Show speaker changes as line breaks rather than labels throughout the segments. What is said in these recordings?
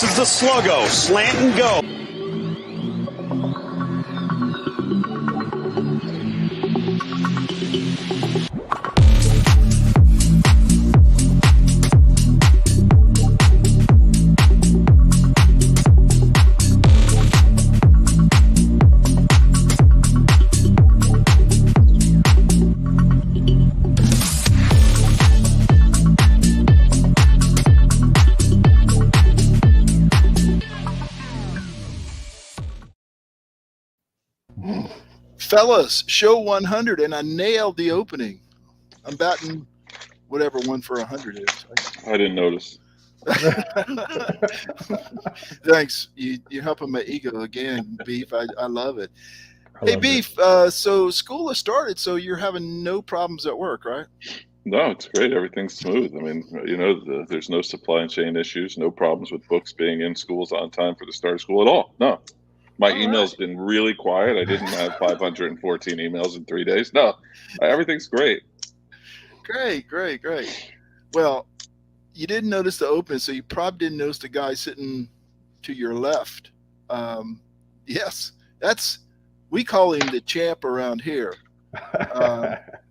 This is the sluggo, slant and go.
Fellas, show 100, and I nailed the opening. I'm batting whatever 1 for 100 is.
I didn't notice.
Thanks. You're helping my ego again, Beef. I love it. Hey, Beef, so school has started, so you're having no problems at work, right?
No, it's great. Everything's smooth. I mean, there's no supply chain issues, no problems with books being in schools on time for the start of school at all. No. My email's been really quiet. I didn't have 514 emails in 3 days. No, everything's great.
Great. Well, you didn't notice the open, so you probably didn't notice the guy sitting to your left. Yes, we call him the champ around here.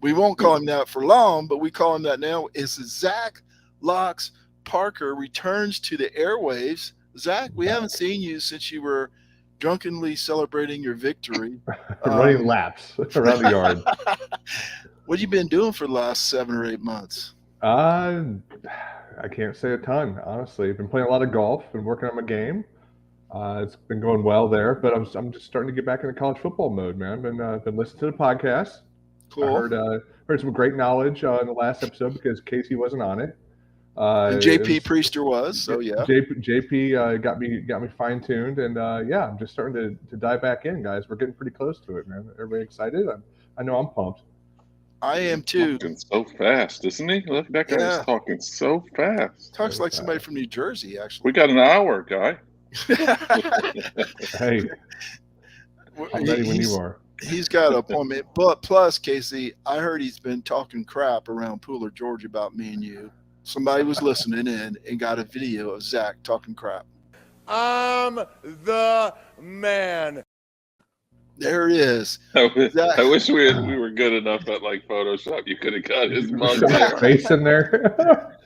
We won't call him that for long, but we call him that now. Is Zach Locks Parker returns to the airwaves. Zach, we haven't seen you since you were drunkenly celebrating your victory.
Running laps around the yard.
What have you been doing for the last 7 or 8 months?
I can't say a ton, honestly. I've been playing a lot of golf, been working on my game. It's been going well there, but I'm just starting to get back into college football mode, man. Been listening to the podcast.
Cool.
I heard some great knowledge in the last episode because Casey wasn't on it.
And JP Priester was, so yeah.
JP got me fine-tuned, and I'm just starting to dive back in, guys. We're getting pretty close to it, man. Everybody excited? I know I'm pumped.
I am too.
Talking so fast, isn't he? Look, that guy's talking so fast.
Talks like somebody from New Jersey, actually.
We got an hour, guy.
Hey, I'm ready when you are.
He's got an appointment. But plus, Casey, I heard he's been talking crap around Pooler, Georgia about me and you. Somebody was listening in and got a video of Zach talking crap.
I'm the man.
There it is.
I wish we were good enough at like Photoshop. You could have got his mug there.
Face in there.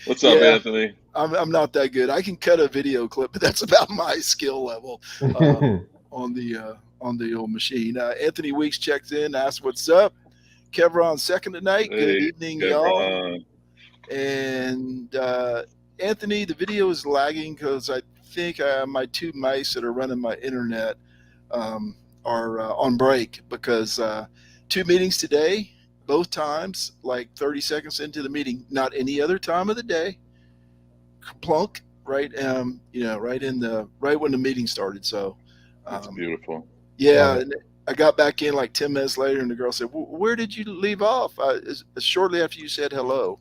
What's up, Anthony?
I'm not that good. I can cut a video clip, but that's about my skill level on the old machine. Anthony Weeks checks in, asks what's up. Kevron second tonight.
Hey,
good evening,
Kevron.
y'all. And Anthony, the video is lagging because I think my 2 mice that are running my internet are on break because 2 meetings today, both times, like 30 seconds into the meeting, not any other time of the day. Plunk, right? Right when the meeting started. So
that's beautiful.
Yeah. And I got back in like 10 minutes later, and the girl said, "Where did you leave off?" Shortly after you said hello.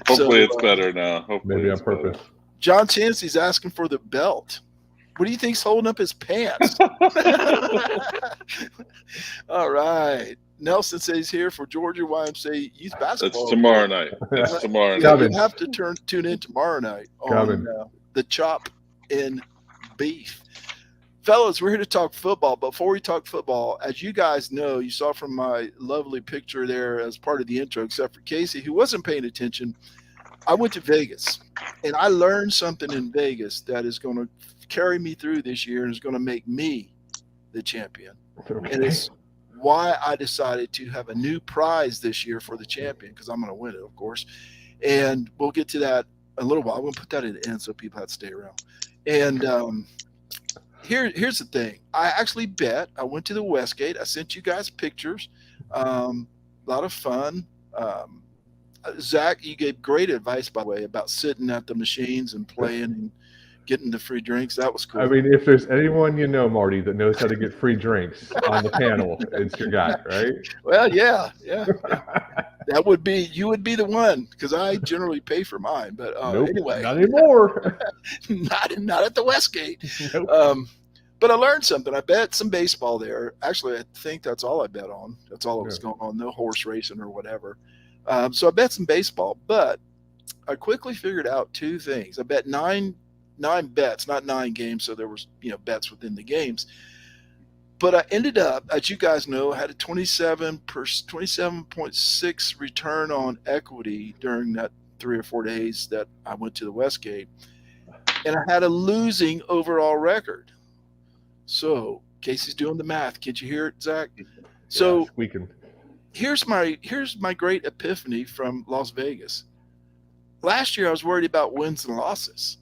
Hopefully it's better now.
Maybe on purpose.
Better. John Chansey's asking for the belt. What do you think's holding up his pants? All right. Nelson says he's here for Georgia YMCA youth basketball.
That's tomorrow night. That's tomorrow night.
You have to tune in tomorrow night on the Chop in Beef. Fellas, we're here to talk football. Before we talk football, as you guys know, you saw from my lovely picture there as part of the intro, except for Casey, who wasn't paying attention, I went to Vegas, and I learned something in Vegas that is going to carry me through this year and is going to make me the champion. Okay. And it's why I decided to have a new prize this year for the champion, because I'm going to win it, of course. And we'll get to that in a little while. I'm going to put that at the end so people have to stay around. And here's the thing. I actually bet. I went to the Westgate. I sent you guys pictures. A lot of fun. Zach, you gave great advice, by the way, about sitting at the machines and playing and getting the free drinks. That was cool.
I mean, if there's anyone you know, Marty, that knows how to get free drinks on the panel, it's your guy, right?
Well, yeah. You would be the one, because I generally pay for mine. But
nope,
anyway,
not anymore.
not at the Westgate. Nope. But I learned something. I bet some baseball there. Actually, I think that's all I bet on. That's all that was going on. No horse racing or whatever. So I bet some baseball. But I quickly figured out two things. I bet nine bets, not 9 games, so there was bets within the games. But I ended up, as you guys know, I had a 27.6 return on equity during that 3 or 4 days that I went to the Westgate, and I had a losing overall record. So Casey's doing the math. Can't you hear it, Zach? So
squeaking.
Here's my great epiphany from Las Vegas. Last year I was worried about wins and losses.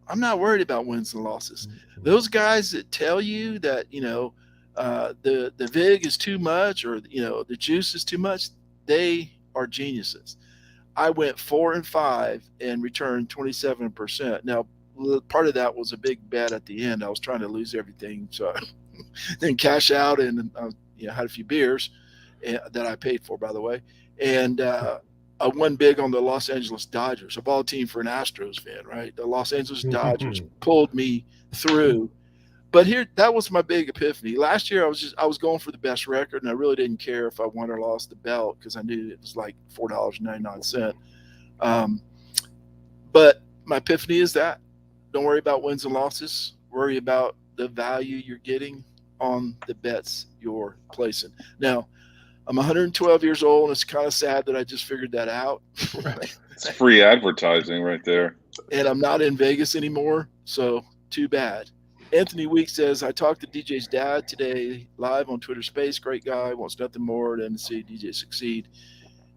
I'm not worried about wins and losses. Those guys that tell you that the vig is too much or the juice is too much, they are geniuses. I went 4 and 5 and returned 27%. Now, part of that was a big bet at the end. I was trying to lose everything, so then cash out and had a few beers that I paid for, by the way, and I won big on the Los Angeles Dodgers, a ball team for an Astros fan, right? The Los Angeles Dodgers pulled me through. But that was my big epiphany. Last year, I was going for the best record, and I really didn't care if I won or lost the belt because I knew it was like $4.99. But my epiphany is that don't worry about wins and losses. Worry about the value you're getting on the bets you're placing. Now, I'm 112 years old, and it's kind of sad that I just figured that out.
It's free advertising right there.
And I'm not in Vegas anymore, so too bad. Anthony Weeks says, I talked to DJ's dad today live on Twitter Space. Great guy, wants nothing more than to see DJ succeed.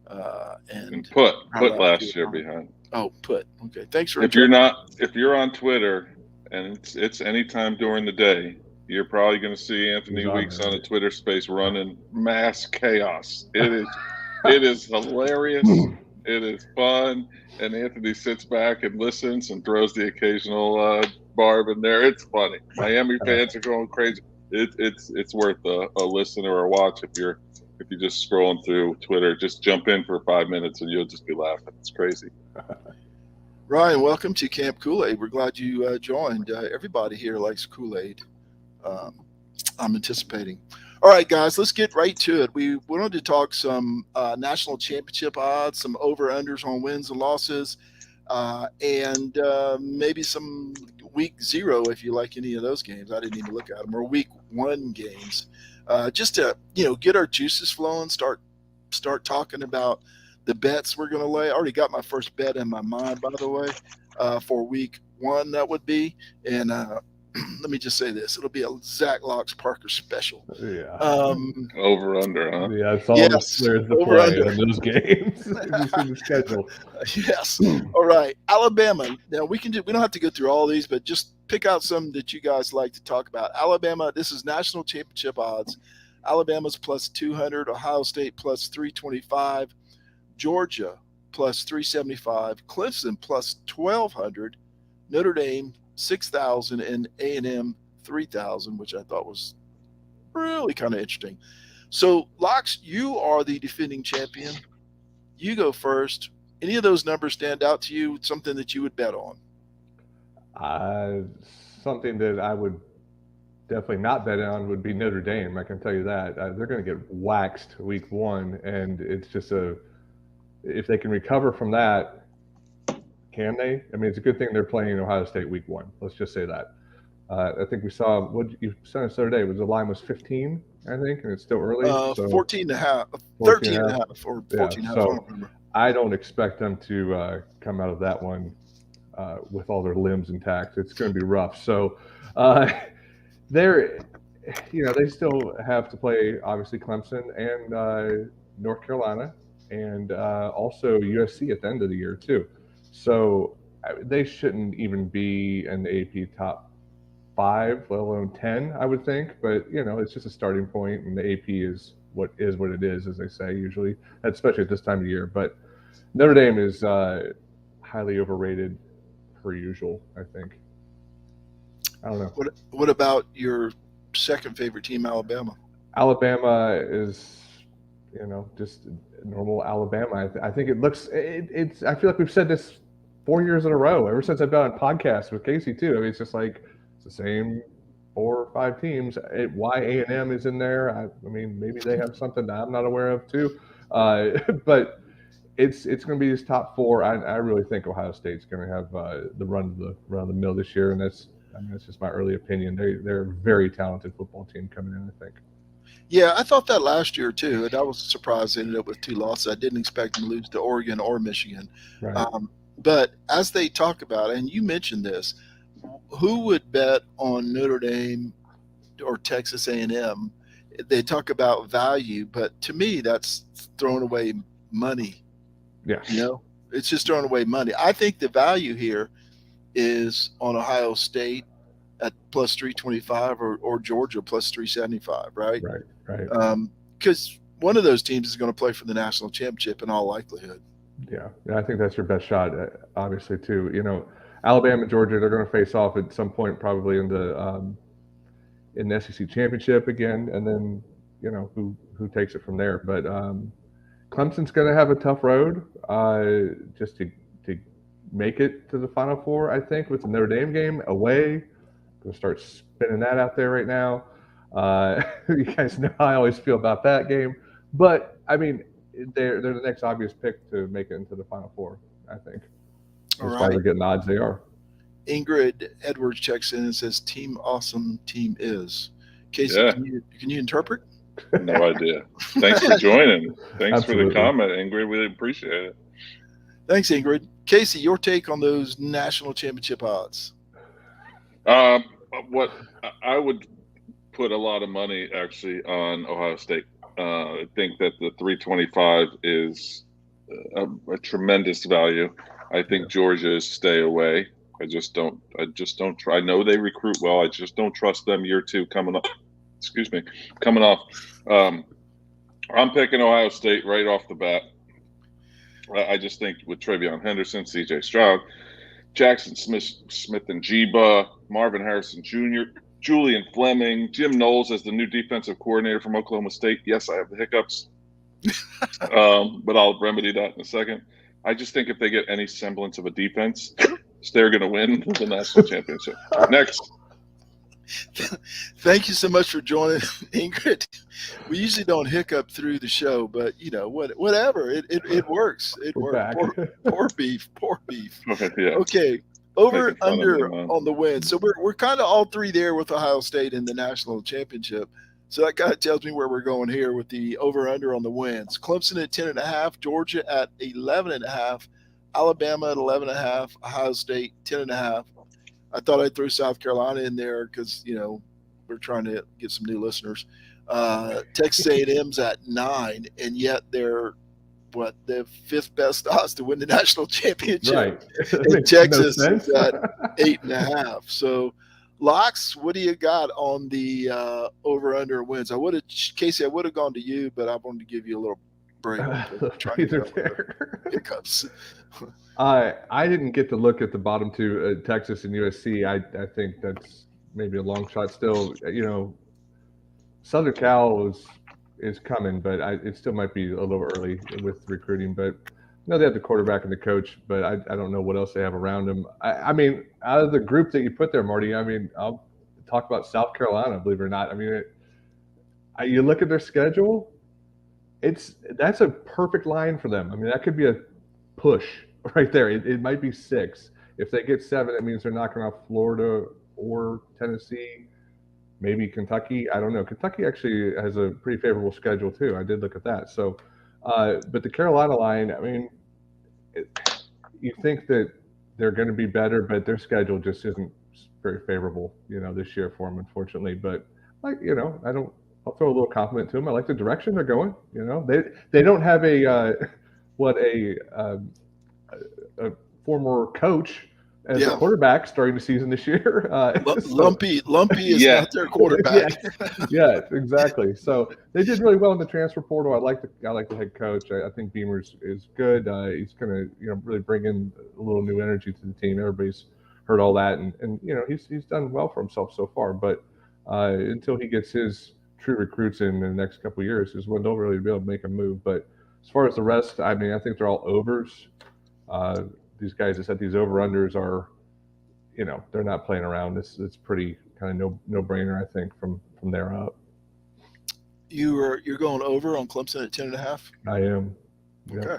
And
put last year behind.
Oh, put. Okay, thanks for.
If you're on Twitter and it's any time during the day, you're probably going to see Anthony Weeks on a Twitter Space running mass chaos. It is hilarious. It is fun, and Anthony sits back and listens and throws the occasional barb in there. It's funny. Miami fans are going crazy. It's worth a listen or a watch if you're just scrolling through Twitter. Just jump in for 5 minutes and you'll just be laughing. It's crazy.
Ryan, welcome to Camp Kool-Aid. We're glad you joined. Everybody here likes Kool-Aid. I'm anticipating. All right, guys, let's get right to it. We wanted to talk some national championship odds, some over-unders on wins and losses, and maybe some week 0 if you like any of those games. I didn't even look at them, or week 1 games, just to get our juices flowing. Start talking about the bets we're going to lay. I already got my first bet in my mind, by the way, for week 1. That would be, and let me just say this: it'll be a Zach Locks Parker special.
Yeah.
Over under, huh?
Yeah, it's all there's the play in those games. The schedule.
Yes. All right, Alabama. Now we don't have to go through all these, but just pick out some that you guys like to talk about. Alabama. This is national championship odds. Alabama's plus 200. Ohio State plus 325. Georgia plus 375. Clemson plus 1,200. Notre Dame 6,000 and A&M 3,000, which I thought was really kind of interesting. So, Locks, you are the defending champion. You go first. Any of those numbers stand out to you? Something that you would bet on?
Something that I would definitely not bet on would be Notre Dame. I can tell you that. They're going to get waxed week 1, and it's just if they can recover from that. Can they? I mean, it's a good thing they're playing Ohio State week 1. Let's just say that. I think we saw what you sent us the other day. The line was 15, I think, and it's still early.
14 and a half, 13 and a half, or 14 and a half. I don't remember.
I don't expect them to come out of that one with all their limbs intact. It's going to be rough. So they still have to play, obviously, Clemson and North Carolina, and also USC at the end of the year, too. So they shouldn't even be an AP top 5, let alone 10, I would think. But, it's just a starting point, and the AP is what it is, as they say, usually, especially at this time of year. But Notre Dame is highly overrated per usual, I think. I don't know.
What about your second favorite team, Alabama?
Alabama is, just normal Alabama. I think it looks. It's. I feel like we've said this 4 years in a row. Ever since I've been on podcasts with Casey too. I mean, it's just like it's the same 4 or 5 teams. Why A&M is in there? I mean, maybe they have something that I'm not aware of too. But it's going to be his top 4. I really think Ohio State's going to have the run of the mill this year, and that's just my early opinion. They're a very talented football team coming in, I think.
Yeah, I thought that last year too, and I was surprised they ended up with 2 losses. I didn't expect them to lose to Oregon or Michigan.
Right.
But as they talk about, and you mentioned this, who would bet on Notre Dame or Texas A&M? They talk about value, but to me, that's throwing away money.
Yeah.
It's just throwing away money. I think the value here is on Ohio State at plus 325 or Georgia plus 375, right?
Right.
Because one of those teams is going to play for the national championship in all likelihood.
Yeah, I think that's your best shot, obviously, too. Alabama and Georgia, they're going to face off at some point probably in the SEC championship again, and then, who takes it from there. But Clemson's going to have a tough road just to make it to the Final Four, I think, with the Notre Dame game away. Going to start spinning that out there right now. You guys know how I always feel about that game. But, I mean, they're the next obvious pick to make it into the Final Four, I think. That's why they're getting odds they are.
Ingrid Edwards checks in and says, "Team awesome, team is." Casey,
Yeah.
Can you interpret?
No idea. Thanks for joining. Thanks
Absolutely.
for the comment, Ingrid. We appreciate it.
Thanks, Ingrid. Casey, your take on those national championship odds?
What I would put a lot of money actually on Ohio State. I think that the 325 is a tremendous value. I think Georgia is stay away. I just don't try. I know they recruit well. I just don't trust them year 2 coming off. I'm picking Ohio State right off the bat. I just think with Travion Henderson, C.J. Stroud, Jackson Smith and Jiba, Marvin Harrison Jr., Julian Fleming, Jim Knowles as the new defensive coordinator from Oklahoma State. Yes, I have the hiccups, but I'll remedy that in a second. I just think if they get any semblance of a defense, they're going to win the national championship. Next.
Thank you so much for joining, Ingrid. We usually don't hiccup through the show, but whatever. It works. It works. Poor beef.
Yeah.
Okay. Over under on the win. So we're kind of all three there with Ohio State in the national championship. So that kind of tells me where we're going here with the over under on the wins. Clemson at 10.5, Georgia at 11.5, Alabama at 11.5, Ohio State 10.5. I thought I'd throw South Carolina in there because, we're trying to get some new listeners. Texas A&M's at 9, and yet they're, the 5th best odds to win the national championship.
Right.
And Texas is at 8.5. So, Locks, what do you got on the over-under wins? Casey, I would have gone to you, but I wanted to give you a little break. Hiccups.
I didn't get to look at the bottom two, Texas and USC. I think that's maybe a long shot still. Southern Cal is coming, but it still might be a little early with recruiting. But they have the quarterback and the coach, but I don't know what else they have around them. I mean, out of the group that you put there, Marty, I'll talk about South Carolina, believe it or not. You look at their schedule, that's a perfect line for them. That could be a push right there. It might be 6. If they get 7, it means they're knocking off Florida or Tennessee, maybe Kentucky. I don't know. Kentucky actually has a pretty favorable schedule too. I did look at that. So, but the Carolina line, you think that they're going to be better, but their schedule just isn't very favorable, this year for them, unfortunately. But I'll throw a little compliment to them. I like the direction they're going. They don't have a former coach as a quarterback starting the season this year.
Lumpy is not their quarterback.
Yeah, exactly. So they did really well in the transfer portal. I like the head coach. I think Beamer's is good. He's going to really bring in a little new energy to the team. Everybody's heard all that, and he's done well for himself so far. But until he gets his true recruits in the next couple of years, is when they'll really be able to make a move. But as far as the rest, I think they're all overs. These guys that set these over-unders are, they're not playing around. It's pretty kind of no-brainer, I think, from there up.
You're going over on Clemson at 10.5?
I am.
Okay.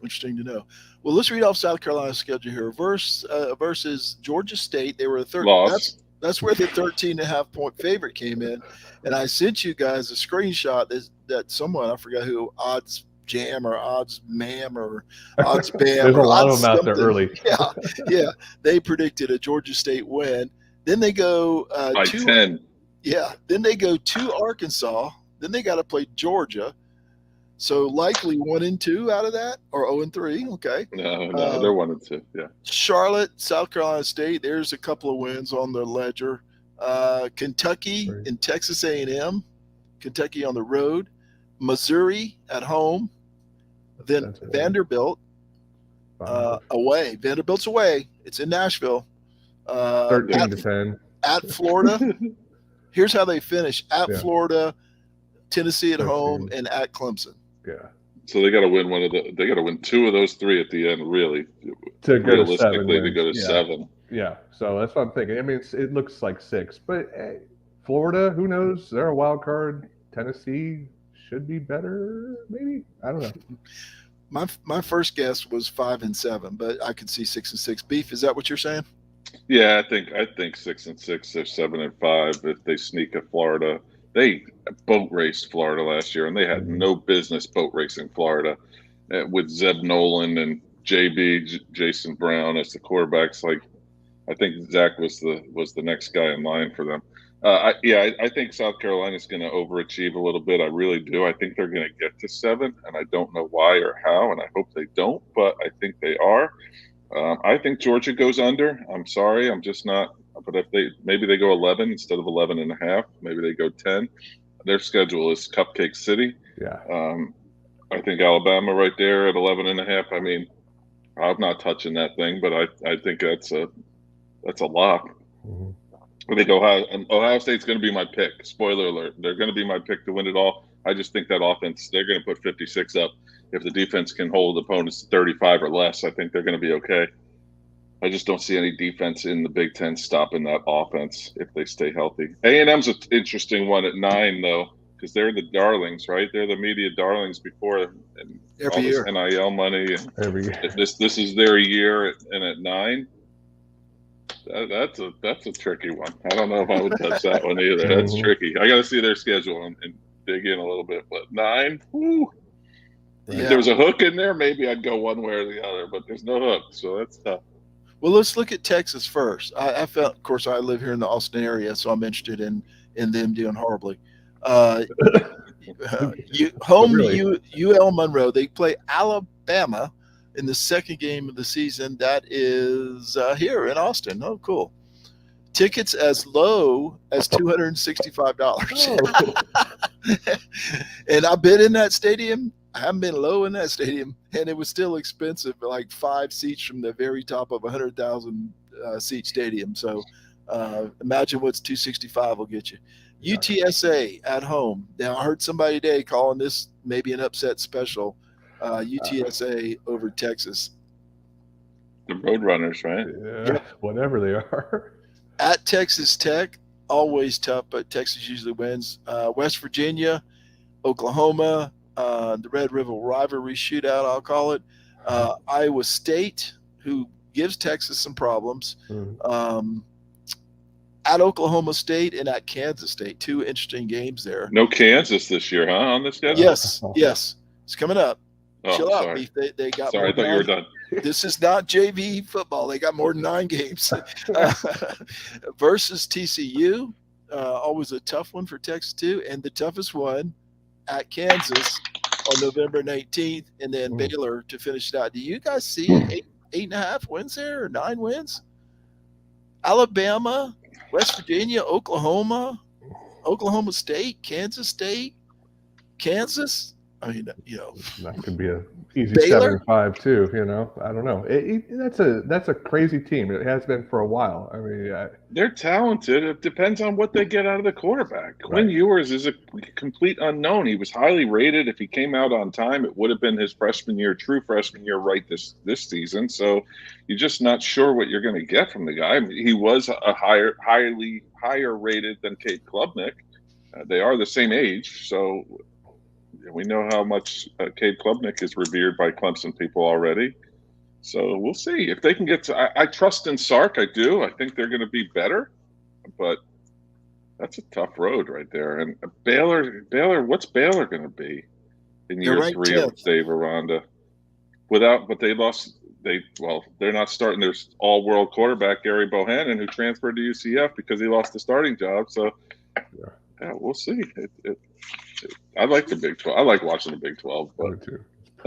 Interesting to know. Well, let's read off South Carolina's schedule here. Versus Georgia State, they were a third.
Loss.
That's where the 13.5-point favorite came in. And I sent you guys a screenshot that someone, I forgot who, Odds Jam or Odds Mam or Odds Bam.
There's a lot
of
them out there early.
Yeah. They predicted a Georgia State win. Then they go
by 10.
Yeah. Then they go to Arkansas. Then they got to play Georgia. So likely 1-2 out of that, or 0-3. Okay.
No, they're 1-2. Yeah.
Charlotte, South Carolina State. There's a couple of wins on the ledger. Kentucky and Texas A&M. Kentucky on the road. Missouri at home. Then Vanderbilt away. Vanderbilt's away. It's in Nashville.
13-10
at Florida. Here's how they finish: at Florida, Tennessee at home, and at Clemson.
Yeah.
So they got to win they got to win 2 of those 3 at the end, really.
To go to 7
to go to 7.
Yeah. So that's what I'm thinking. I mean, it looks like 6, but hey, Florida, who knows? They're a wild card. Tennessee should be better, maybe. I don't know.
My first guess was 5-7, but I could see 6-6. Beef, is that what you're saying?
Yeah, I think 6-6. They're 7-5 if they sneak at Florida. They boat raced Florida last year, and they had no business boat racing Florida with Zeb Nolan and Jason Brown as the quarterbacks. Like, I think Zach was the next guy in line for them. I think South Carolina's going to overachieve a little bit. I really do. I think they're going to get to 7, and I don't know why or how, and I hope they don't, but I think they are. I think Georgia goes under. I'm sorry, I'm just not. But if maybe they go 11 instead of 11.5, maybe they go 10. Their schedule is Cupcake City.
Yeah.
I think Alabama right there at 11.5. I mean, I'm not touching that thing, but I think that's a lock.
Mm-hmm.
I think Ohio State's going to be my pick. Spoiler alert: they're going to be my pick to win it all. I just think that offense, they're going to put 56 up. If the defense can hold opponents to 35 or less, I think they're going to be okay. I just don't see any defense in the Big Ten stopping that offense if they stay healthy. A&M's an interesting one at 9, though, because they're the darlings, right? They're the media darlings before and
every year.
This NIL money.
Every year.
This is their year, and at 9, that's a tricky one. I don't know if I would touch that one either. That's tricky. I got to see their schedule and dig in a little bit. But 9, whoo.
Yeah.
If there was a hook in there, maybe I'd go one way or the other, but there's no hook, so that's tough.
Well, let's look at Texas first. I felt, of course, I live here in the Austin area, so I'm interested in them doing horribly. UL Monroe, they play Alabama in the second game of the season. That is here in Austin. Oh, cool. Tickets as low as $265. And I've been in that stadium. I haven't been low in that stadium, and it was still expensive, like 5 seats from the very top of a 100,000 seat stadium. So imagine what's 265 will get you. UTSA at home. Now, I heard somebody today calling this maybe an upset special. UTSA over Texas.
The Roadrunners, right?
Yeah, whatever they are.
At Texas Tech, always tough, but Texas usually wins. West Virginia, Oklahoma, the Red River rivalry shootout, I'll call it. Iowa State, who gives Texas some problems. At Oklahoma State and at Kansas State, 2 interesting games there.
No Kansas this year, huh? On the schedule?
Yes. It's coming up. Chill out, Beef. They got.
Sorry, I thought you were done.
This is not JV football. They got more than 9 games. Versus TCU, always a tough one for Texas too, and the toughest one at Kansas on November 19th, and then Baylor to finish it out. Do you guys see 8.5 wins there or 9 wins? Alabama, West Virginia, Oklahoma State, Kansas State, Kansas. I mean,
that could be a easy
Baylor?
7-5 too. I don't know. That's a crazy team. It has been for a while. I mean,
they're talented. It depends on what they get out of the quarterback. Quinn Ewers is a complete unknown. He was highly rated. If he came out on time, it would have been his true freshman year, right this season. So you're just not sure what you're going to get from the guy. I mean, he was a higher rated than Kate Klubnik. They are the same age, so. we know how much Cade Klubnik is revered by Clemson people already. So we'll see if they can get to. I trust in Sark. I do. I think they're going to be better, but that's a tough road right there. And Baylor, what's Baylor going to be in
They're
year
ranked
3 of
10th.
Dave Aranda? But they lost. They're not starting their all-world quarterback Gary Bohannon, who transferred to UCF because he lost the starting job. So yeah, we'll see. I like the Big 12. I like watching the Big 12, but I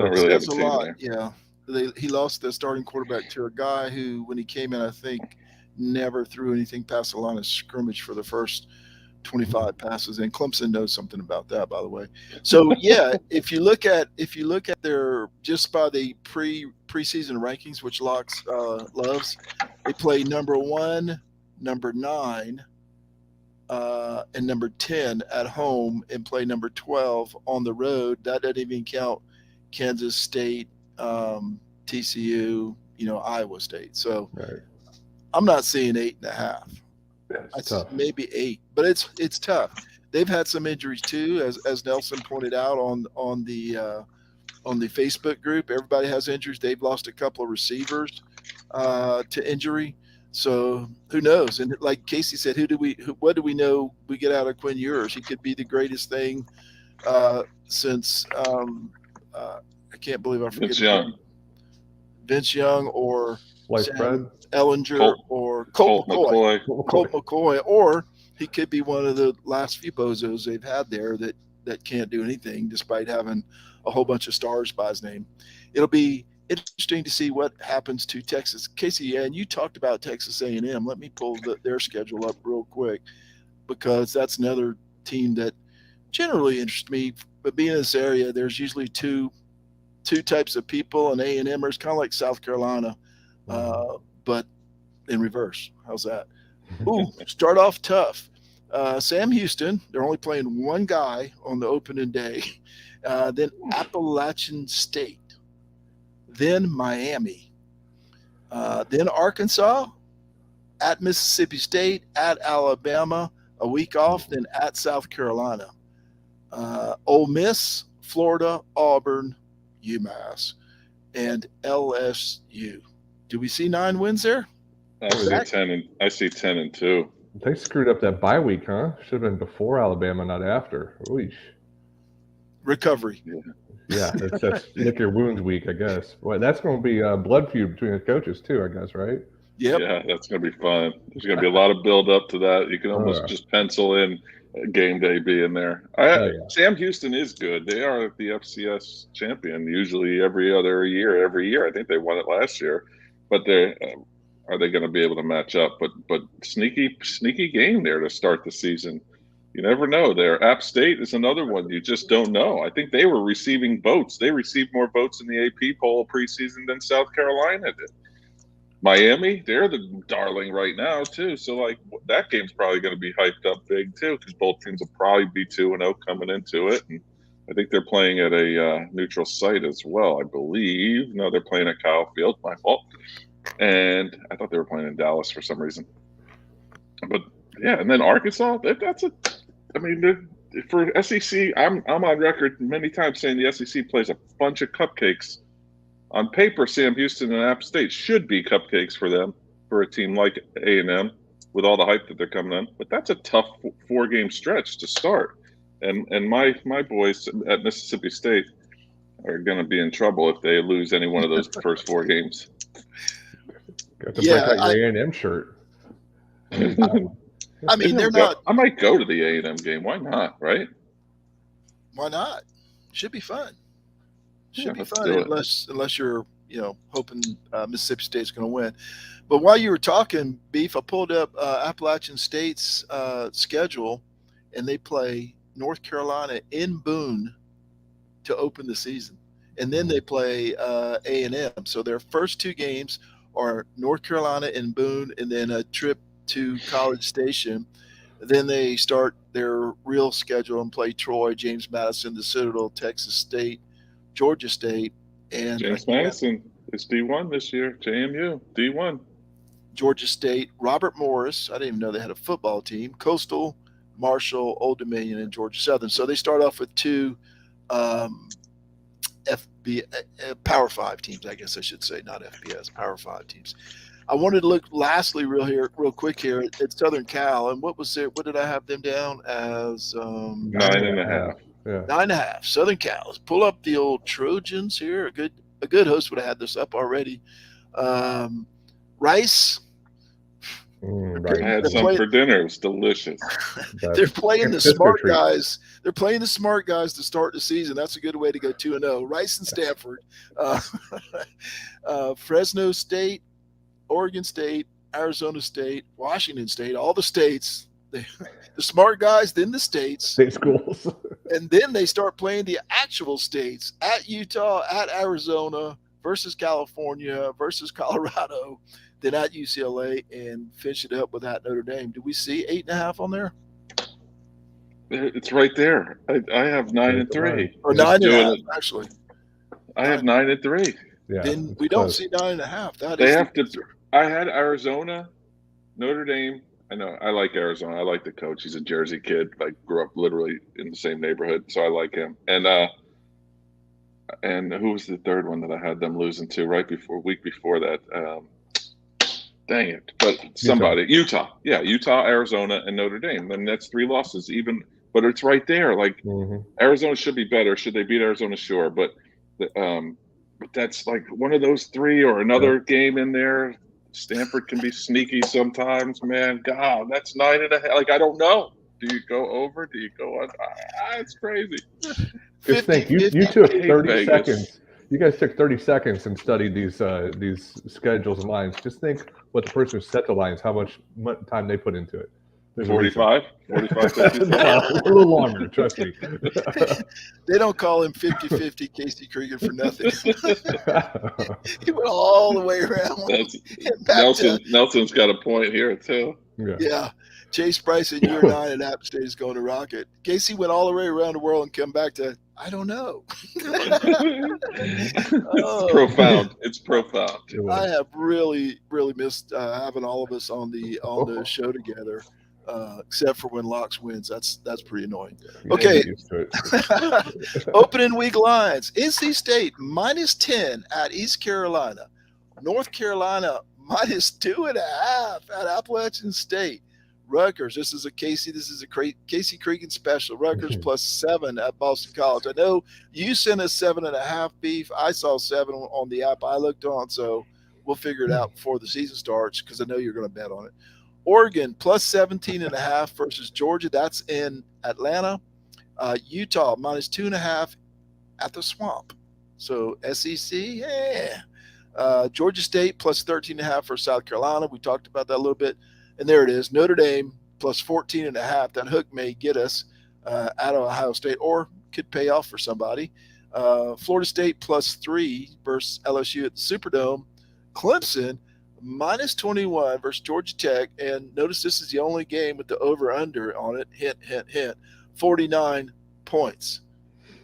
don't really have a team there.
Yeah, he lost the starting quarterback to a guy who, when he came in, I think never threw anything past the line of scrimmage for the first 25 passes, and Clemson knows something about that, by the way. So yeah, if you look at their, just by the preseason rankings, which Locks loves, they play number 1, number 9, and number 10 at home, and play number 12 on the road. That doesn't even count Kansas State, TCU, Iowa State. So I'm not seeing 8.5. Maybe 8, but it's tough. They've had some injuries too, as Nelson pointed out on the Facebook group. Everybody has injuries. They've lost a couple of receivers to injury. So who knows? And like Casey said, what do we know we get out of Quinn Ewers? He could be the greatest thing since I can't believe I forget
Vince Young.
Vince Young or
Sam
Ellinger or Colt McCoy. Colt McCoy, or he could be one of the last few bozos they've had there that can't do anything despite having a whole bunch of stars by his name. It'll be interesting to see what happens to Texas. Casey, and you talked about Texas A&M. Let me pull their schedule up real quick, because that's another team that generally interests me. But being in this area, there's usually two types of people, and A&Mers, kind of like South Carolina, but in reverse. How's that? Ooh, start off tough. Sam Houston, they're only playing one guy on the opening day. Then Appalachian State. Then Miami. Then Arkansas, at Mississippi State, at Alabama, a week off, then at South Carolina. Ole Miss, Florida, Auburn, UMass, and LSU. Do we see 9 wins there?
I see 10-2.
They screwed up that bye week, huh? Should have been before Alabama, not after. Ooh.
Recovery.
Yeah, that's lick your wounds week, I guess. Well, that's going to be a blood feud between the coaches too, I guess, right?
Yep.
Yeah, that's going to be fun. There's going to be a lot of build up to that. You can almost just pencil in game day being there. Sam Houston is good. They are the FCS champion usually every year. I think they won it last year, but are they going to be able to match up? But sneaky game there to start the season. You never know there. App State is another one. You just don't know. I think they were receiving votes. They received more votes in the AP poll preseason than South Carolina did. Miami, they're the darling right now too. So that game's probably going to be hyped up big too, because both teams will probably be 2-0 coming into it. And I think they're playing at a neutral site as well, I believe. No, they're playing at Kyle Field. My fault. And I thought they were playing in Dallas for some reason. But yeah, and then Arkansas. For SEC, I'm on record many times saying the SEC plays a bunch of cupcakes. On paper, Sam Houston and App State should be cupcakes for them, for a team like A&M, with all the hype that they're coming on. But that's a tough 4-game stretch to start. And my boys at Mississippi State are going to be in trouble if they lose any one of those first 4 games.
Got to break that A&M shirt.
I mean, they're not.
I might go to the A&M game. Why not? Right?
Why not? Should be fun. Should be fun unless you're hoping Mississippi State's going to win. But while you were talking, Beef, I pulled up Appalachian State's schedule, and they play North Carolina in Boone to open the season, and then they play A&M. So their first 2 games are North Carolina in Boone, and then a trip to College Station. Then they start their real schedule and play Troy, James Madison, the Citadel, Texas State, Georgia State, and
James Madison is D1 this year. JMU D1.
Georgia State, Robert Morris. I didn't even know they had a football team. Coastal, Marshall, Old Dominion, and Georgia Southern. So they start off with 2 Power 5 teams, I guess I should say, not FBS, Power 5 teams. I wanted to look lastly real quick here at Southern Cal, and what did I have them down as?
9.5.
Yeah.
9.5. Southern Cal. Let's pull up the old Trojans here. A good host would have had this up already. Rice.
I had some for dinner. It was delicious.
They're playing the smart guys. They're playing the smart guys to start the season. That's a good way to go 2-0. Rice and Stanford, Fresno State, Oregon State, Arizona State, Washington State, all the states. The smart guys, then the states.
State schools.
And then they start playing the actual states at Utah, at Arizona versus California versus Colorado, then at UCLA, and finish it up with at Notre Dame. Do we see 8.5 on there?
It's right there. I have 9-3.
Or 9.5, actually.
I have 9-3.
Yeah.
Then we don't see 9.5.
They have to. I had Arizona, Notre Dame. I know. I like Arizona. I like the coach. He's a Jersey kid. I grew up literally in the same neighborhood, so I like him. And who was the third one that I had them losing to week before that? Dang it! But somebody, Utah. Yeah, Utah, Arizona, and Notre Dame. And that's 3 losses. But it's right there. Like Arizona should be better. Should they beat Arizona? Sure, but that's like one of those 3 or another game in there. Stanford can be sneaky sometimes, man. God, that's 9.5. Like, I don't know. Do you go over? Do you go on? It's crazy.
Just think, you took 30 seconds. You guys took 30 seconds and studied these schedules and lines. Just think what the person who set the lines, how much time they put into it.
45, 55.
A little longer, trust me.
They don't call him 50-50 Casey Cregan for nothing. He went all the way around.
Nelson's got a point here, too.
Yeah. Chase Bryson, year 9 at App State, is going to rock it. Casey went all the way around the world and come back to, I don't know.
It's profound. It's profound.
I have really, really missed having all of us on the show together. Except for when Locks wins. That's pretty annoying. Okay. Opening week lines. NC State -10 at East Carolina. North Carolina -2.5 at Appalachian State. Rutgers. This is a Casey Casey Cregan special. Rutgers +7 at Boston College. I know you sent us 7.5 beef. I saw 7 on the app I looked on, so we'll figure it out before the season starts because I know you're going to bet on it. Oregon +17.5 versus Georgia. That's in Atlanta. Utah -2.5 at the Swamp. So SEC, yeah. Georgia State +13.5 for South Carolina. We talked about that a little bit. And there it is. Notre Dame +14.5. That hook may get us out of Ohio State or could pay off for somebody. Florida State +3 versus LSU at the Superdome. Clemson -21 versus Georgia Tech. And notice this is the only game with the over-under on it. Hint, hint, hint. 49 points.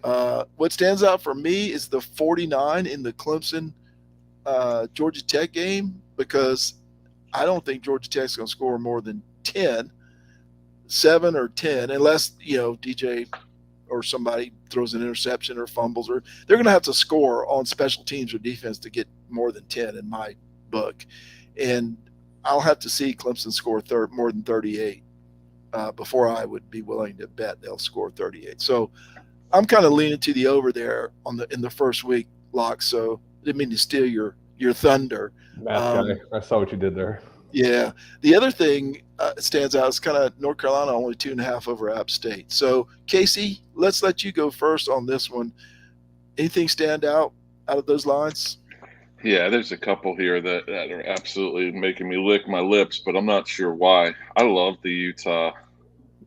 What stands out for me is the 49 in the Clemson Georgia Tech game, because I don't think Georgia Tech's going to score more than 7 or 10, unless, DJ or somebody throws an interception or fumbles, or they're going to have to score on special teams or defense to get more than 10 in my book. And I'll have to see Clemson score more than 38 before I would be willing to bet they'll score 38. So I'm kind of leaning to the over there in the first week, Lock. So I didn't mean to steal your thunder.
I saw what you did there.
Yeah. The other thing stands out is kind of North Carolina only 2.5 over App State. So Casey, let's let you go first on this one. Anything stand out of those lines?
Yeah, there's a couple here that are absolutely making me lick my lips, but I'm not sure why. I love the Utah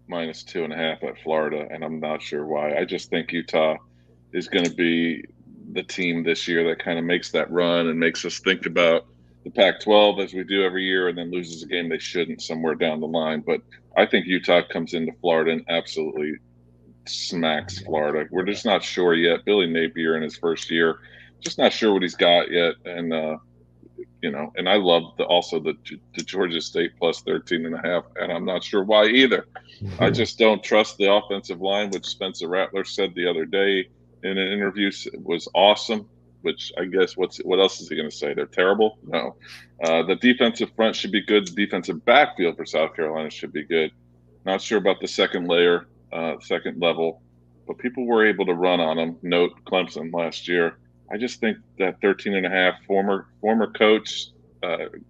-2.5 at Florida, and I'm not sure why. I just think Utah is going to be the team this year that kind of makes that run and makes us think about the Pac-12 as we do every year, and then loses a game they shouldn't somewhere down the line. But I think Utah comes into Florida and absolutely smacks Florida. We're just not sure yet. Billy Napier in his first year, just not sure what he's got yet. And, and I love the Georgia State +13.5, and I'm not sure why either. I just don't trust the offensive line, which Spencer Rattler said the other day. in an interview was awesome. Which I guess what else is he going to say? They're terrible? No. The defensive front should be good. The defensive backfield for South Carolina should be good. Not sure about the second level, but people were able to run on them. Note Clemson last year. I just think that 13.5 former coach,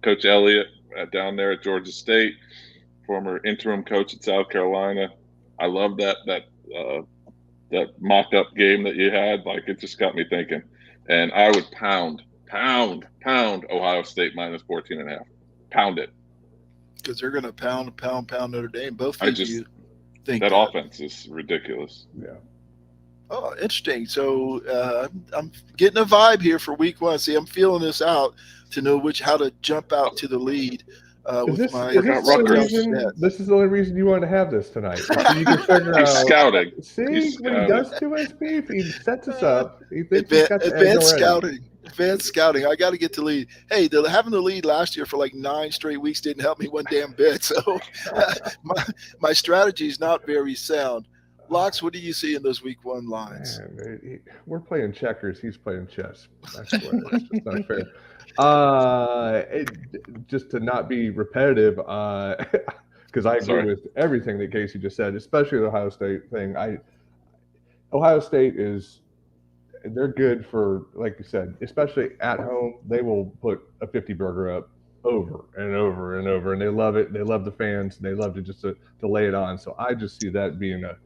Coach Elliott down there at Georgia State, former interim coach at South Carolina. I love that mock-up game that you had. Like, it just got me thinking. And I would pound Ohio State minus 14.5. Pound it.
Because they're going to pound Notre Dame. Both of you think
that offense is ridiculous.
Yeah.
Oh, interesting. So I'm getting a vibe here for week 1. See, I'm feeling this out to know how to jump out to the lead.
This is the only reason you want to have this tonight. So you can figure
He's scouting.
See what he does to us, Beef? He sets us up. He thinks
advanced scouting. Advanced scouting. I got to get the lead. Hey, having the lead last year for like 9 straight weeks didn't help me one damn bit. So my strategy is not very sound. Locks, what do you see in those week 1 lines?
Man, we're playing checkers. He's playing chess. I swear. That's just not fair. Just to not be repetitive, because I agree with everything that Casey just said, especially the Ohio State thing. Ohio State they're good for, like you said, especially at home. They will put a 50 burger up over and over and over, and they love it. They love the fans. And they love to lay it on. So I just see that being a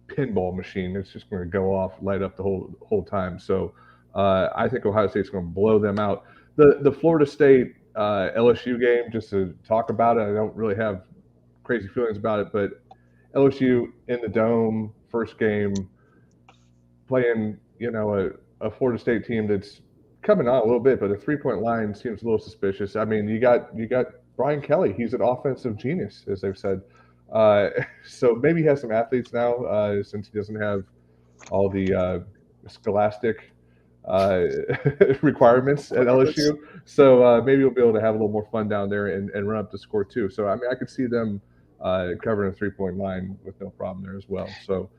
pinball machine. It's just going to go off, light up the whole time. So I think Ohio State's going to blow them out. The Florida State LSU game, just to talk about it, I don't really have crazy feelings about it, but LSU in the Dome, first game, playing a Florida State team that's coming on a little bit, but a 3-point line seems a little suspicious. I mean, you got Brian Kelly. He's an offensive genius, as they've said. So maybe he has some athletes now, since he doesn't have all the scholastic requirements at LSU. So maybe we'll be able to have a little more fun down there and run up the score too. So I mean, I could see them covering a 3-point line with no problem there as well. So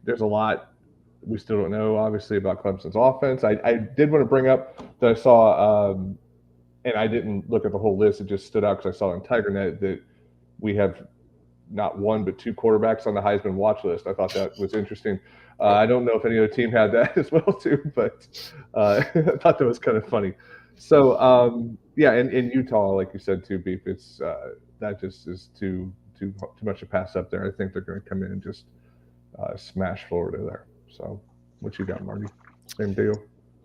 there's a lot we still don't know, obviously, about Clemson's offense. I did want to bring up that I saw, and I didn't look at the whole list. It just stood out because I saw on TigerNet that we have not 1 but 2 quarterbacks on the Heisman watch list. I thought that was interesting. I don't know if any other team had that as well too, but I thought that was kind of funny. So yeah, and in Utah, like you said too, Beef, it's that just is too much to pass up there. I think they're going to come in and just smash Florida there. So what you got, Marty? Same deal?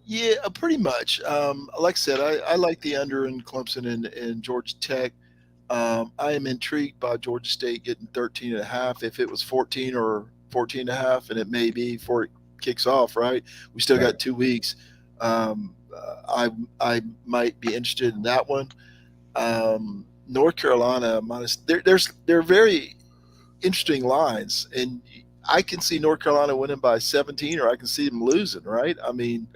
Yeah, pretty much. Like I said, I like the under in Clemson and Georgia Tech. I am intrigued by Georgia State getting 13.5. If it was 14 or 14.5, and it may be before it kicks off, right? We still got 2 weeks. I might be interested in that one. North Carolina minus. They're very interesting lines, and I can see North Carolina winning by 17, or I can see them losing. Right? I mean,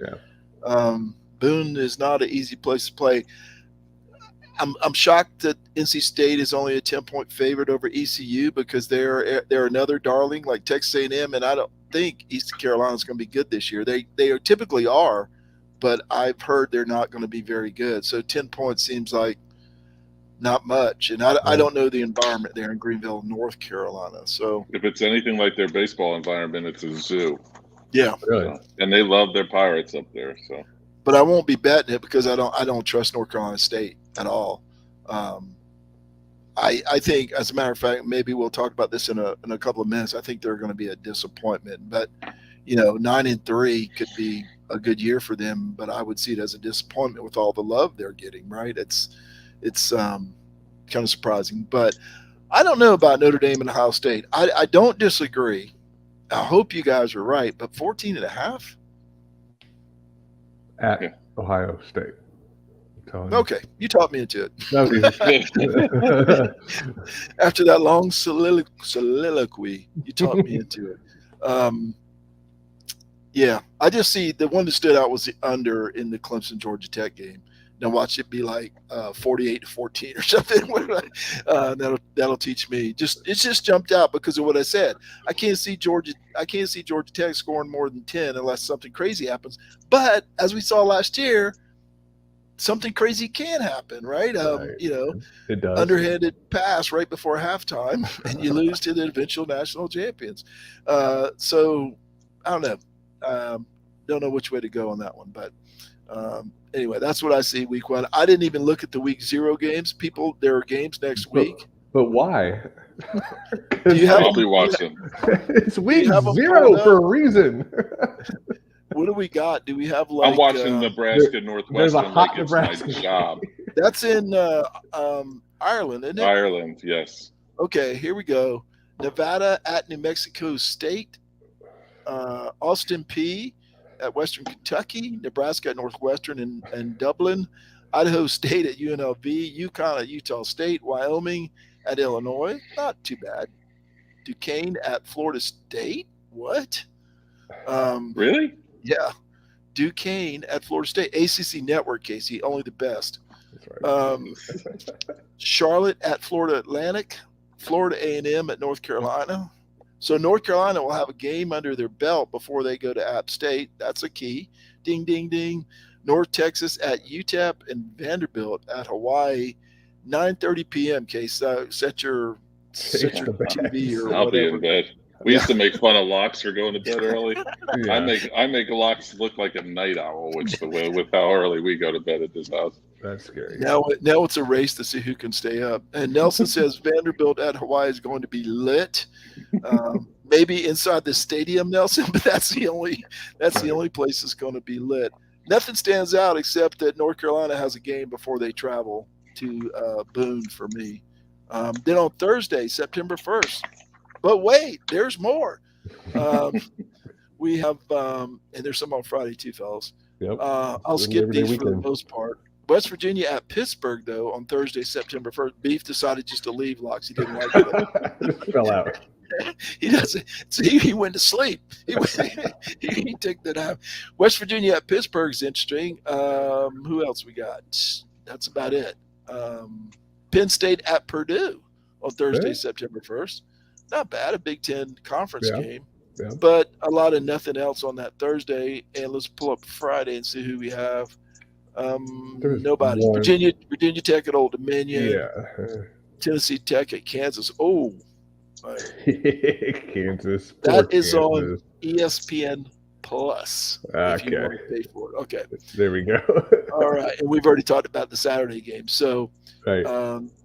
Boone is not an easy place to play. I'm shocked that NC State is only a 10-point favorite over ECU because they're another darling like Texas A&M, and I don't think Eastern Carolina is going to be good this year. They typically are, but I've heard they're not going to be very good. So 10 points seems like not much, and I don't know the environment there in Greenville, North Carolina. So
if it's anything like their baseball environment, it's a zoo.
Yeah,
really,
and they love their Pirates up there. So,
but I won't be betting it because I don't trust North Carolina State at all. I think, as a matter of fact, maybe we'll talk about this in a couple of minutes. I think they're going to be a disappointment, but 9-3 could be a good year for them, but I would see it as a disappointment with all the love they're getting. Right? It's kind of surprising, but I don't know about Notre Dame and Ohio State. I don't disagree. I hope you guys are right, but 14.5
at Ohio State.
Okay, you taught me into it.
That
After that long soliloquy, you taught me into it. Yeah, I just see the one that stood out was the under in the Clemson Georgia Tech game. Now watch it be like 48-14 or something. That'll teach me. It's just jumped out because of what I said. I can't see Georgia Tech scoring more than 10 unless something crazy happens. But as we saw last year, something crazy can happen, right?
It does.
Underhanded pass right before halftime, and you lose to the eventual national champions. So I don't know. Don't know which way to go on that one, but anyway, that's what I see week 1. I didn't even look at the week 0 games. People, there are games next week.
But why?
I'll be watching.
It's week 0 for a reason.
What do we got? Do we have like?
I'm watching Nebraska Northwestern.
There's a hot
like it's
Nebraska
my job.
That's in Ireland, isn't it?
Ireland, yes.
Okay, here we go. Nevada at New Mexico State. Austin P at Western Kentucky. Nebraska at Northwestern and Dublin. Idaho State at UNLV. UConn at Utah State. Wyoming at Illinois. Not too bad. Duquesne at Florida State. What?
Really?
Yeah. Duquesne at Florida State. ACC Network, Casey. Only the best.
That's right.
Charlotte at Florida Atlantic. Florida A&M at North Carolina. So North Carolina will have a game under their belt before they go to App State. That's a key. Ding, ding, ding. North Texas at UTEP and Vanderbilt at Hawaii. 9:30 p.m. Case. Set your TV or
I'll
whatever.
be in bed. We used to make fun of locks for going to bed early.
Yeah.
I make locks look like a night owl, with how early we go to bed at this house.
That's scary.
Now it's a race to see who can stay up. And Nelson says Vanderbilt at Hawaii is going to be lit. Maybe inside the stadium, Nelson, but that's the only place it's going to be lit. Nothing stands out except that North Carolina has a game before they travel to Boone for me. Then on Thursday, September 1st. But wait, there's more. We have, and there's some on Friday too, fellas.
Yep.
I'll skip these for the most part. West Virginia at Pittsburgh, though, on Thursday, September 1st. Beef decided just to leave Locks. He didn't like it.
Just fell out.
He doesn't. So he went to sleep. He took that out. West Virginia at Pittsburgh is interesting. Who else we got? That's about it. Penn State at Purdue on Thursday, September 1st. Not bad. A Big Ten conference game. Yeah. But a lot of nothing else on that Thursday. And let's pull up Friday and see who we have. Nobody. Virginia Tech at Old Dominion.
Yeah.
Tennessee Tech at Kansas. Oh,
Kansas.
That is on ESPN Plus.
Okay.
If you want to pay for it. Okay.
There we go.
All right. And we've already talked about the Saturday game. So
right.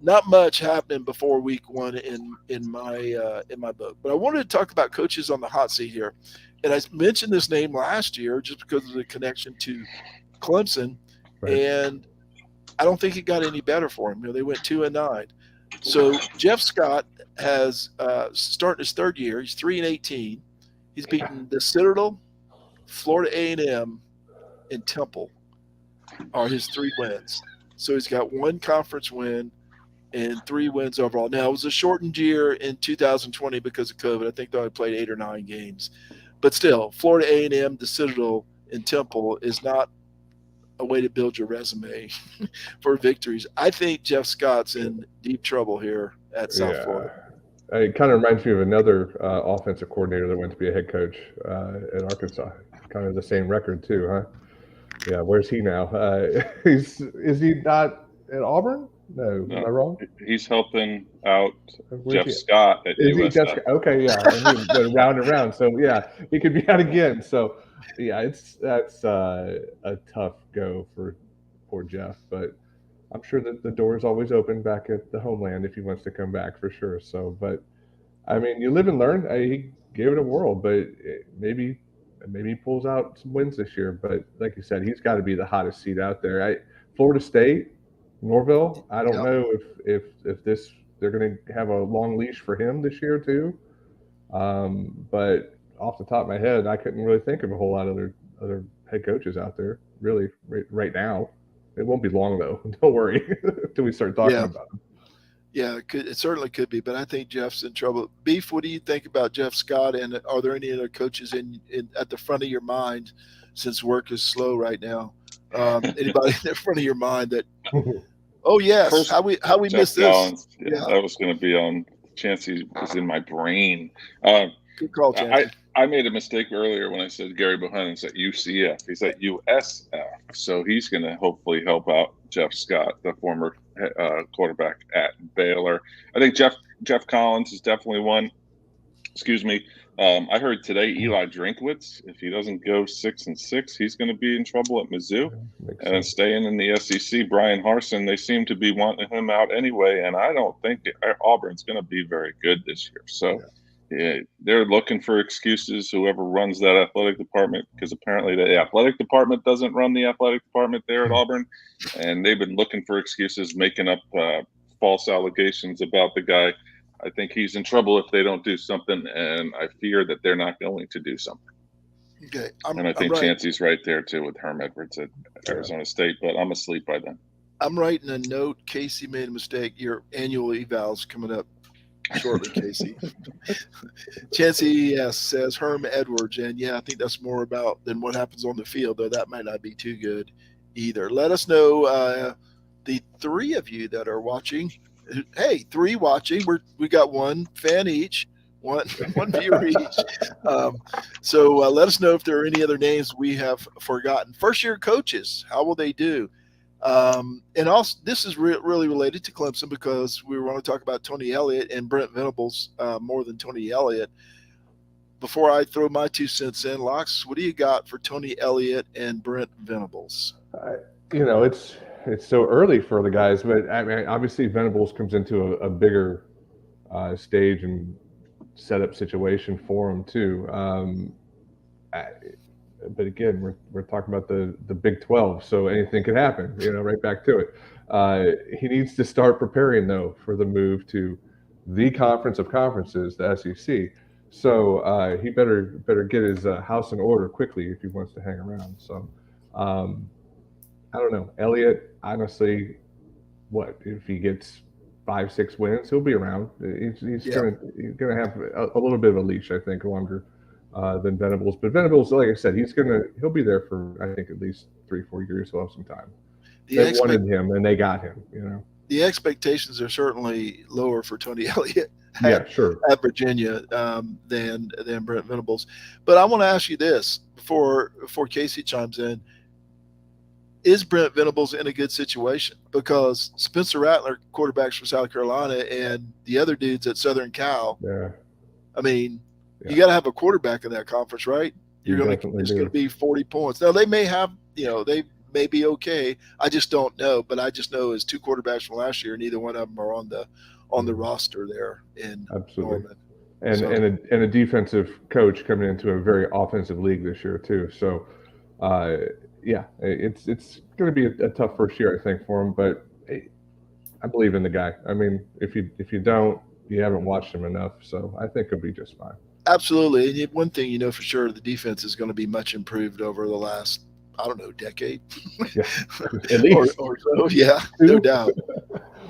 Not much happening before week 1 in my book. But I wanted to talk about coaches on the hot seat here. And I mentioned this name last year just because of the connection to Clemson. Right. And I don't think it got any better for him. They went 2-9. So Jeff Scott has started his 3rd year. He's 3-18. He's beaten the Citadel, Florida A&M, and Temple are his 3 wins. So he's got 1 conference win and 3 wins overall. Now, it was a shortened year in 2020 because of COVID. I think they only played 8 or 9 games. But still, Florida A&M, the Citadel, and Temple is not a way to build your resume for victories. I think Jeff Scott's in deep trouble here at South Florida.
It kind of reminds me of another offensive coordinator that went to be a head coach at Arkansas. Kind of the same record too, huh? Yeah, where's he now? Is he not at Auburn? No, am I wrong?
He's helping out Jeff Scott at USF.
Okay, yeah, round and round. So yeah, he could be out again. So yeah, that's a tough go for poor Jeff, but I'm sure that the door is always open back at the homeland if he wants to come back for sure. So, but I mean, you live and learn. He gave it a whirl, but maybe he pulls out some wins this year. But like you said, he's got to be the hottest seat out there. Florida State, Norville. I don't know if they're going to have a long leash for him this year too. But off the top of my head, I couldn't really think of a whole lot of other head coaches out there really right now. It won't be long though. Don't worry until we start talking about them.
Yeah, it certainly could be, but I think Jeff's in trouble. Beef, what do you think about Jeff Scott? And are there any other coaches in at the front of your mind, since work is slow right now, Anybody in the front of your mind that? Oh yes,
First,
how we
Jeff
missed this?
Collins. Yeah, that was going to be on. Chancey was in my brain.
Good call, Chancey.
I made a mistake earlier when I said Gary Bohannon's at UCF. He's at USF, so he's going to hopefully help out Jeff Scott, the former quarterback at Baylor. I think Jeff Collins is definitely one. Excuse me. I heard today Eli Drinkwitz, if he doesn't go 6-6, he's going to be in trouble at Mizzou. And then staying in the SEC, Brian Harsin, they seem to be wanting him out anyway. And I don't think Auburn's going to be very good this year. So yeah, they're looking for excuses, whoever runs that athletic department, because apparently the athletic department doesn't run the athletic department there at Auburn. And they've been looking for excuses, making up false allegations about the guy. I think he's in trouble if they don't do something, and I fear that they're not going to do something.
Okay,
I think Chancey's right there too with Herm Edwards at Arizona State, but I'm asleep by then.
I'm writing a note. Casey made a mistake. Your annual eval's coming up shortly, Casey. Chancey says Herm Edwards, and I think that's more about than what happens on the field, though that might not be too good either. Let us know, the three of you that are watching. Hey, 3 watching. We got 1 fan each, one viewer each. So let us know if there are any other names we have forgotten. First-year coaches, how will they do? And also, this is really related to Clemson because we want to talk about Tony Elliott and Brent Venables more than Tony Elliott. Before I throw my 2 cents in, Locks, what do you got for Tony Elliott and Brent Venables?
It's so early for the guys, but I mean, obviously Venables comes into a bigger stage and setup situation for him too. But again, we're talking about the Big 12, so anything could happen. Right back to it. He needs to start preparing though for the move to the conference of conferences, the SEC. So he better get his house in order quickly if he wants to hang around. So. I don't know. Elliott, honestly, what if he gets 5-6 wins? He'll be around. He's gonna have a little bit of a leash, I think, longer than Venables. But Venables, like I said, he'll be there for I think at least 3-4 years. He'll have some time. They wanted him and they got him.
The expectations are certainly lower for Tony Elliott.
At
Virginia than Brent Venables. But I want to ask you this before Casey chimes in. Is Brent Venables in a good situation? Because Spencer Rattler, quarterbacks for South Carolina, and the other dudes at Southern Cal.
Yeah.
I mean, you got to have a quarterback in that conference, right? It's going to be 40 points. Now they may have, they may be okay. I just don't know. But I just know as 2 quarterbacks from last year, neither one of them are on the roster there in Norman.
And a defensive coach coming into a very offensive league this year too. So. It's going to be a tough first year, I think, for him. But I believe in the guy. I mean, if you don't, you haven't watched him enough. So I think he'll be just fine.
Absolutely. And one thing for sure, the defense is going to be much improved over the last, decade.
Yeah, at least.
or so. Yeah, no doubt.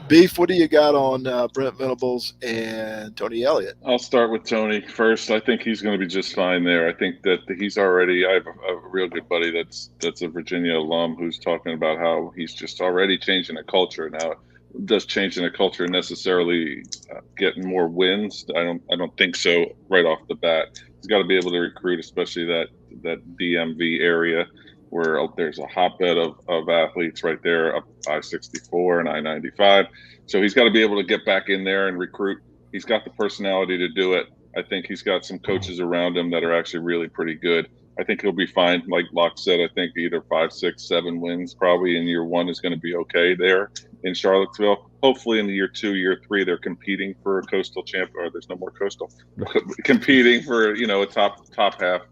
Beef, what do you got on Brent Venables and Tony Elliott?
I'll start with Tony first. I think he's going to be just fine there. I think that he's already – I have a real good buddy that's a Virginia alum who's talking about how he's just already changing a culture. Now, does changing a culture necessarily getting more wins? I don't think so right off the bat. He's got to be able to recruit, especially that DMV area where there's a hotbed of athletes right there up I-64 and I-95. So he's got to be able to get back in there and recruit. He's got the personality to do it. I think he's got some coaches around him that are actually really pretty good. I think he'll be fine. Like Locke said, I think either 5, 6, 7 wins probably in year 1 is going to be okay there in Charlottesville. Hopefully in year 2, year 3, they're competing for a coastal champ, or there's no more coastal, competing for, a top half.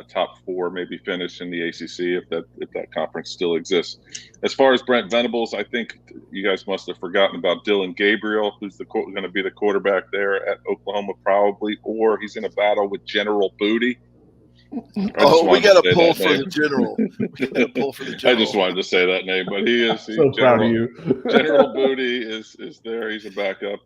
Top 4 maybe finish in the ACC if that conference still exists. As far as Brent Venables, I think you guys must have forgotten about Dylan Gabriel, who's going to be the quarterback there at Oklahoma probably, or he's in a battle with General Booty.
We got to pull for the General. I
just wanted to say that name, but he's
so proud of you.
General Booty is there. He's a backup.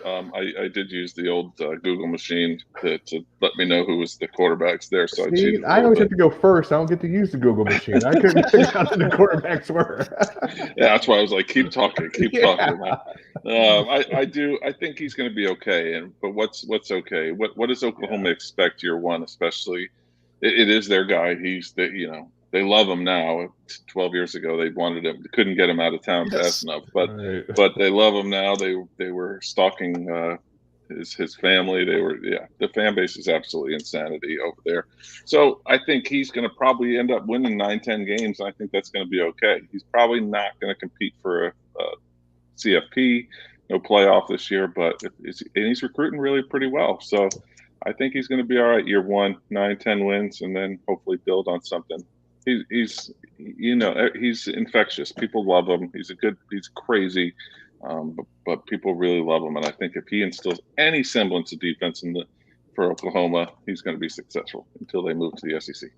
I did use the old Google machine to let me know who was the quarterbacks there. So
I always have to go first. I don't get to use the Google machine. I couldn't figure out who the quarterbacks were.
Yeah, that's why I was like, keep talking. I think he's going to be okay. But what's okay? What does Oklahoma expect year one, especially? It is their guy. They love him now. 12 years ago, they wanted him. They couldn't get him out of town fast enough. But they love him now. They were stalking his family. The fan base is absolutely insanity over there. So I think he's going to probably end up winning 9-10 games. And I think that's going to be okay. He's probably not going to compete for a CFP, no playoff this year, but he's recruiting really pretty well. So I think he's going to be all right year one, 9-10 wins, and then hopefully build on something. He's infectious. People love him. He's crazy, but people really love him. And I think if he instills any semblance of defense for Oklahoma, he's going to be successful until they move to the SEC.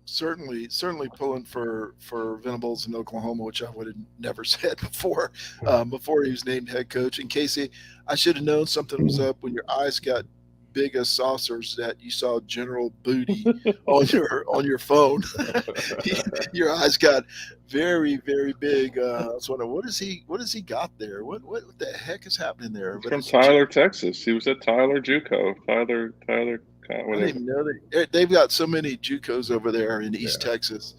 Certainly pulling for Venables in Oklahoma, which I would have never said before he was named head coach. And Casey, I should have known something was up when your eyes got big as saucers that you saw General Booty on your phone. Your eyes got very, very big. I was wondering, what has he got there? What the heck is happening there?
From Tyler, Texas. He was at Tyler JUCO. Tyler.
I didn't even know they've got so many JUCOs over there in East Texas.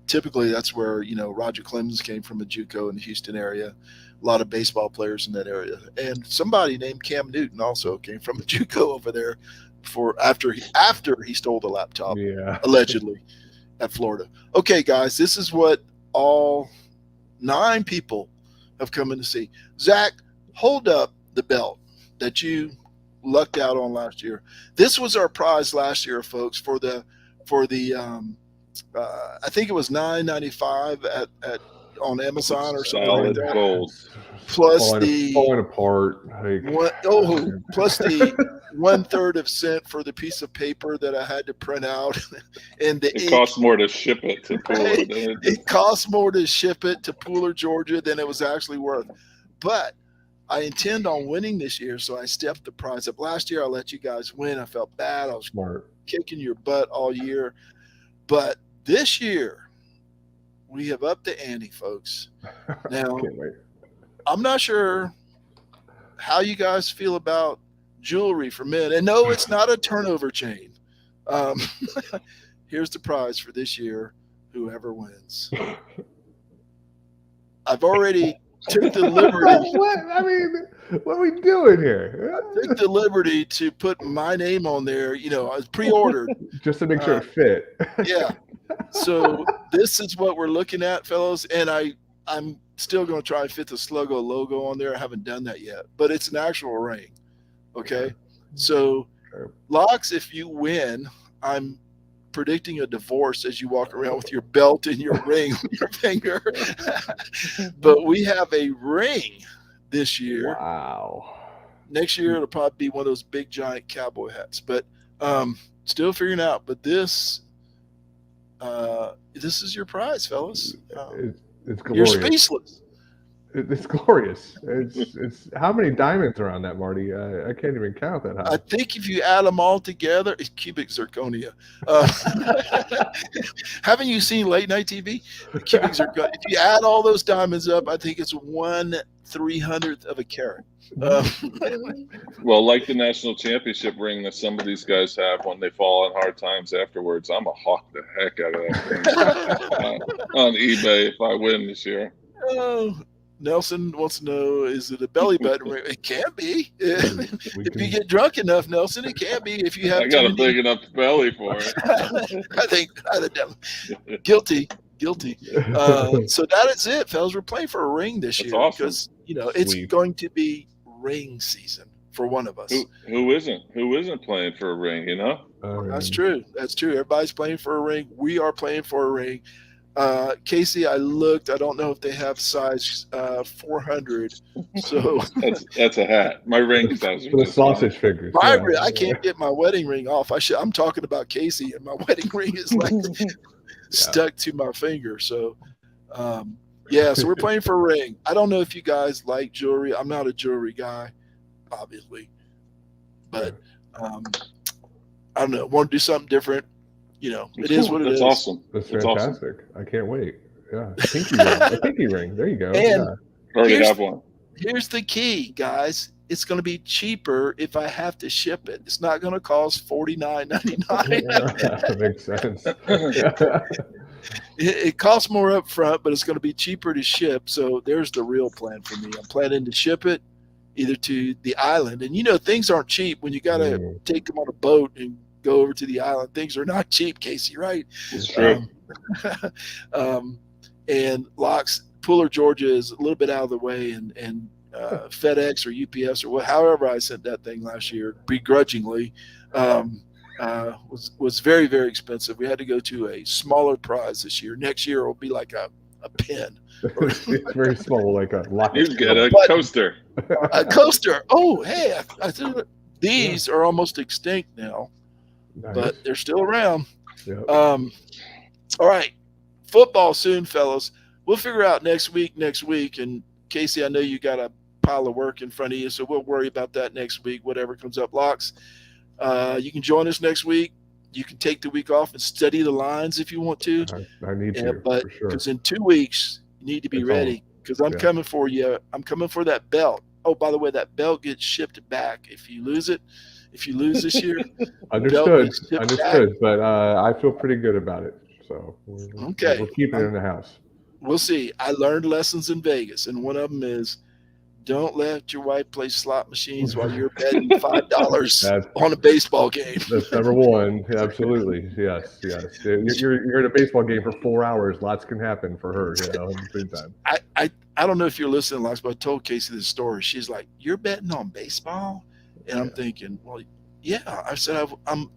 Typically, that's where Roger Clemens came from, a JUCO in the Houston area. A lot of baseball players in that area, and somebody named Cam Newton also came from a JUCO over there after he stole the laptop, allegedly, at Florida. Okay, guys, this is what all 9 people have come in to see. Zach, hold up the belt that you lucked out on last year. This was our prize last year, folks, for the I think it was $9.95 at on Amazon or something like that.
Gold.
Plus
falling apart.
Plus the 1/3 of cent for the piece of paper that I had to print out, and it
costs more to ship it to Pooler.
It costs more to ship it to Pooler, Georgia, than it was actually worth. But I intend on winning this year, so I stepped the prize up. Last year, I let you guys win. I felt bad. I was kicking your butt all year. But this year, we have upped the ante, folks. Now, I'm not sure how you guys feel about jewelry for men. And no, it's not a turnover chain. Here's the prize for this year, whoever wins. I've already took the liberty.
What are we doing here?
I took the liberty to put my name on there. I was pre-ordered.
Just to make sure it fit.
Yeah. So this is what we're looking at, fellows. And I'm still going to try and fit the Sluggo logo on there. I haven't done that yet, but it's an actual ring. Okay. So Locks, if you win, I'm predicting a divorce as you walk around with your belt and your ring on your finger. But we have a ring this year.
Wow.
Next year, it'll probably be one of those big, giant cowboy hats. But still figuring out. But this is your prize, fellas.
It's glorious.
You're speechless.
It's glorious. It's how many diamonds are on that, Marty? I can't even count that high.
I think if you add them all together, it's cubic zirconia. Haven't you seen late night TV? Cubic zirconia. If you add all those diamonds up, I think it's 1/300th of a carat.
Well, like the national championship ring that some of these guys have when they fall on hard times afterwards, I'm a hawk the heck out of that thing on eBay if I win this year.
Oh. Nelson wants to know, is it a belly button ring? It can be. If you get drunk enough, Nelson, it can be. If you have
I got a big enough belly for it.
I think guilty. So that is it, fellas. We're playing for a ring this year because it's going to be ring season for one of us.
Who isn't playing for a ring?
That's true. Everybody's playing for a ring. We are playing for a ring. Casey, I looked. I don't know if they have size 400. So
that's a hat. My ring size
for the sausage fingers.
I can't get my wedding ring off. I'm talking about Casey, and my wedding ring is like stuck to my finger. So Yeah, so we're playing for a ring. I don't know if you guys like jewelry. I'm not a jewelry guy, obviously. But I don't know. Want to do something different. It is what it is.
That's awesome.
That's
That's
fantastic.
awesome.
I can't wait. Yeah, pinky ring. A pinky ring. There you go.
And
already have one.
Here's the key, guys. It's going to be cheaper if I have to ship it. It's not going to cost $49.99.
Makes sense.
It costs more up front, but it's going to be cheaper to ship. So there's the real plan for me. I'm planning to ship it either to the island. And things aren't cheap when you got to take them on a boat and go over to the island. Things are not cheap, Casey, right?
It's true.
And Locks, Pooler, Georgia is a little bit out of the way, and FedEx or UPS or however I sent that thing last year, begrudgingly, was very, very expensive. We had to go to a smaller prize this year. Next year it will be like a pen.
It's very small, like a lock.
You get a coaster.
A coaster. Oh, hey, these are almost extinct now, but they're still around.
Yep.
All right, football soon, fellas. We'll figure out next week. And Casey, I know you got a pile of work in front of you, so we'll worry about that next week, whatever comes up. Locks, you can join us next week. You can take the week off and study the lines if you want to.
I need to,
but because in 2 weeks you need to be ready, because I'm coming for you. I'm coming for that belt. Oh, by the way, that belt gets shipped back if you lose it. If you lose this year,
understood. But I feel pretty good about it. So we're keeping it in the house.
We'll see. I learned lessons in Vegas, and one of them is don't let your wife play slot machines while you're betting $5 on a baseball game.
That's number one. Absolutely. Yes. You're in a baseball game for 4 hours. Lots can happen for her, at the same time.
I don't know if you're listening, Locks, but I told Casey this story. She's like, "You're betting on baseball?" And I'm thinking, well, yeah. I said, I'm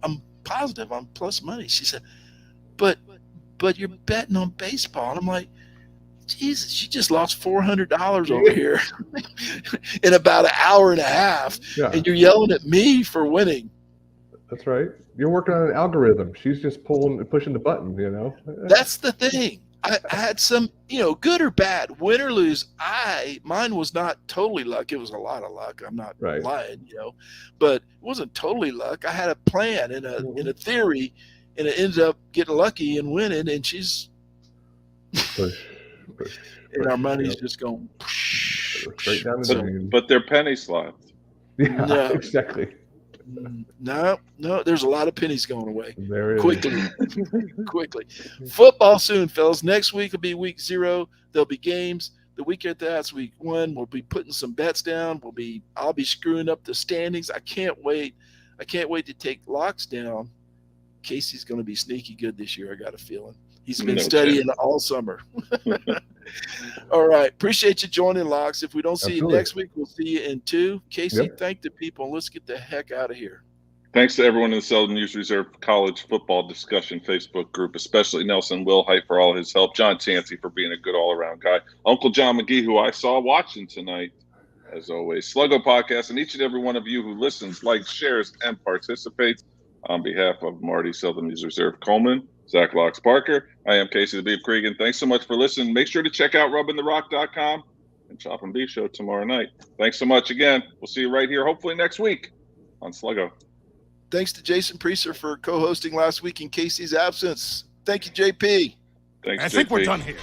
positive I'm plus money. She said, but you're betting on baseball. And I'm like, Jesus, you just lost $400 over here in about an hour and a half, and you're yelling at me for winning.
That's right. You're working on an algorithm. She's just pushing the button,
That's the thing. I had some, good or bad, win or lose. Mine was not totally luck. It was a lot of luck. I'm not lying, but it wasn't totally luck. I had a plan and a theory, and it ended up getting lucky and winning. And she's and our money's just going
straight down the drain.
But they're penny slots.
Yeah,
no,
exactly.
No, there's a lot of pennies going away.
There is.
Quickly. Football soon, fellas. Next week will be week 0. There'll be games. The week after that's week 1. We'll be putting some bets down. I'll be screwing up the standings. I can't wait. To take Locks down. Casey's going to be sneaky good this year. I got a feeling. He's been studying all summer. All right. Appreciate you joining, Locks. If we don't see you next week, we'll see you in 2. Casey, thank the people. Let's get the heck out of here.
Thanks to everyone in the Seldom Used Reserve College Football Discussion Facebook group, especially Nelson Wilhite for all his help, John Chansey for being a good all-around guy, Uncle John McGee, who I saw watching tonight, as always, Sluggo Podcast, and each and every one of you who listens, likes, shares, and participates. On behalf of Marty, Seldom Used Reserve Coleman, Zach Locks Parker, I am Casey the Beef Cregan. Thanks so much for listening. Make sure to check out rubbingtherock.com and Chop and Beef Show tomorrow night. Thanks so much again. We'll see you right here, hopefully next week on Sluggo. Thanks to Jason Priester for co-hosting last week in Casey's absence. Thank you, JP. Thanks, JP.
I think we're done here.